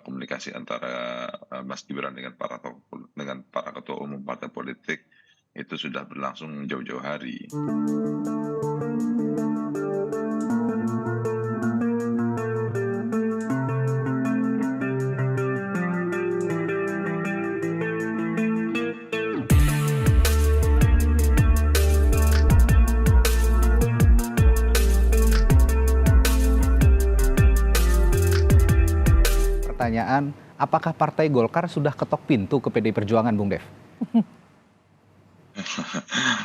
komunikasi antara Mas Gibran dengan para ketua umum partai politik itu sudah berlangsung jauh-jauh hari. Pertanyaan, apakah Partai Golkar sudah ketok pintu ke PDI Perjuangan, Bung Dev?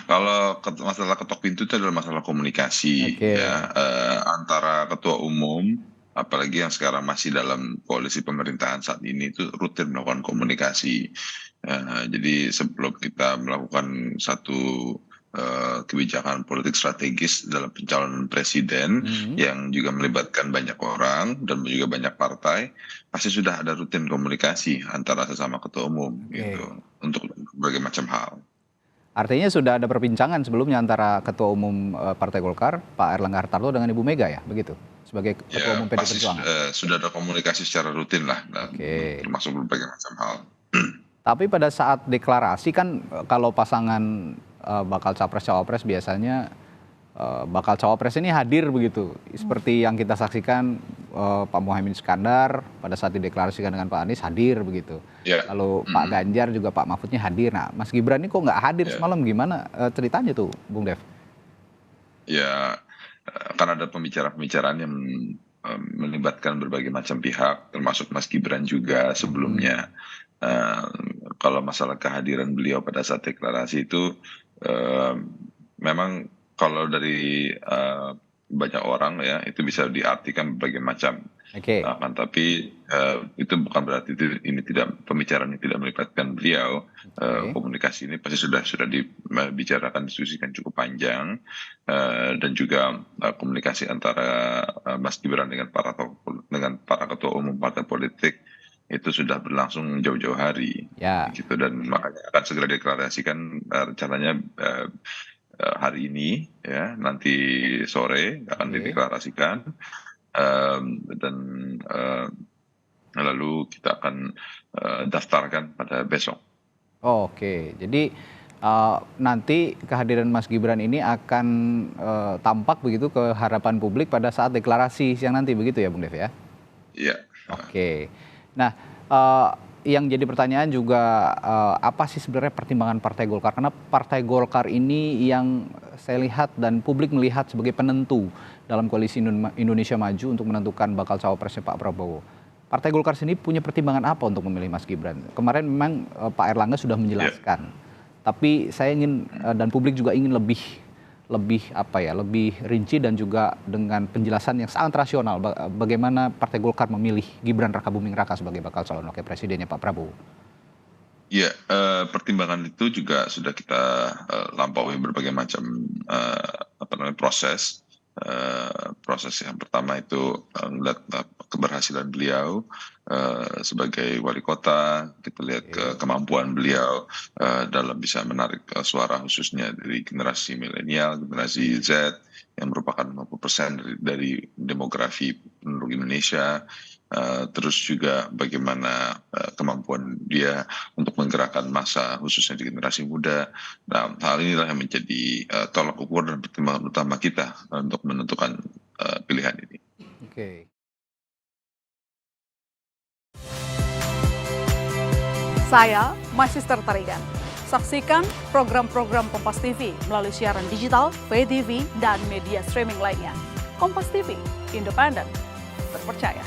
Kalau masalah ketok pintu itu adalah masalah komunikasi Oke. ya, antara ketua umum, apalagi yang sekarang masih dalam koalisi pemerintahan saat ini itu rutin melakukan komunikasi. Jadi sebelum kita melakukan satu kebijakan politik strategis dalam pencalonan presiden yang juga melibatkan banyak orang dan juga banyak partai, pasti sudah ada rutin komunikasi antara sesama ketua umum gitu untuk berbagai macam hal. Artinya sudah ada perbincangan sebelumnya antara Ketua Umum Partai Golkar, Pak Erlangga Hartarto dengan Ibu Mega ya, begitu? Sebagai Ketua Umum PDI Pasti Perjuangan. sudah ada komunikasi secara rutin lah, termasuk berbagai macam hal. Tapi pada saat deklarasi kan kalau pasangan bakal capres-cawapres biasanya bakal cawapres ini hadir begitu. Seperti yang kita saksikan Pak Muhaimin Iskandar pada saat dideklarasikan dengan Pak Anies hadir begitu. Lalu Pak Ganjar juga Pak Mahfudnya hadir. Nah, Mas Gibran ini kok nggak hadir semalam, gimana ceritanya tuh, Bung Dev? Ya, kan ada pembicaraan-pembicaraan yang melibatkan berbagai macam pihak, termasuk Mas Gibran juga sebelumnya. Kalau masalah kehadiran beliau pada saat deklarasi itu memang kalau dari banyak orang ya itu bisa diartikan berbagai macam. Kan tapi itu bukan berarti ini tidak pembicaraan yang tidak melibatkan beliau. Komunikasi ini pasti sudah dibicarakan, diskusikan cukup panjang, dan juga komunikasi antara Mas Gibran dengan para ketua umum partai politik itu sudah berlangsung jauh-jauh hari, gitu, dan makanya akan segera deklarasikan rencananya hari ini ya, nanti sore akan dideklarasikan, dan lalu kita akan daftarkan pada besok. Jadi nanti kehadiran Mas Gibran ini akan tampak begitu ke harapan publik pada saat deklarasi siang nanti, begitu ya Bung Dev ya? Iya. Nah, yang jadi pertanyaan juga apa sih sebenarnya pertimbangan Partai Golkar? Karena Partai Golkar ini yang saya lihat dan publik melihat sebagai penentu dalam koalisi Indonesia Maju untuk menentukan bakal cawapresnya Pak Prabowo. Partai Golkar sendiri punya pertimbangan apa untuk memilih Mas Gibran? Kemarin memang Pak Erlangga sudah menjelaskan, tapi saya ingin dan publik juga ingin lebih rinci dan juga dengan penjelasan yang sangat rasional bagaimana Partai Golkar memilih Gibran Rakabuming Raka sebagai bakal calon wakil presidennya Pak Prabowo. Ya, pertimbangan itu juga sudah kita lampaui berbagai macam proses. Proses yang pertama itu melihat keberhasilan beliau sebagai wali kota, kita lihat kemampuan beliau dalam bisa menarik suara khususnya dari generasi milenial, generasi Z yang merupakan 50% dari demografi penduduk Indonesia. Terus juga bagaimana kemampuan dia untuk menggerakkan massa khususnya di generasi muda. Nah, hal inilah yang menjadi tolak ukur dan pertimbangan utama kita untuk menentukan pilihan ini. Saya Magister Tarigan. Saksikan program-program Kompas TV melalui siaran digital, pay TV, dan media streaming lainnya. Kompas TV, independen, terpercaya.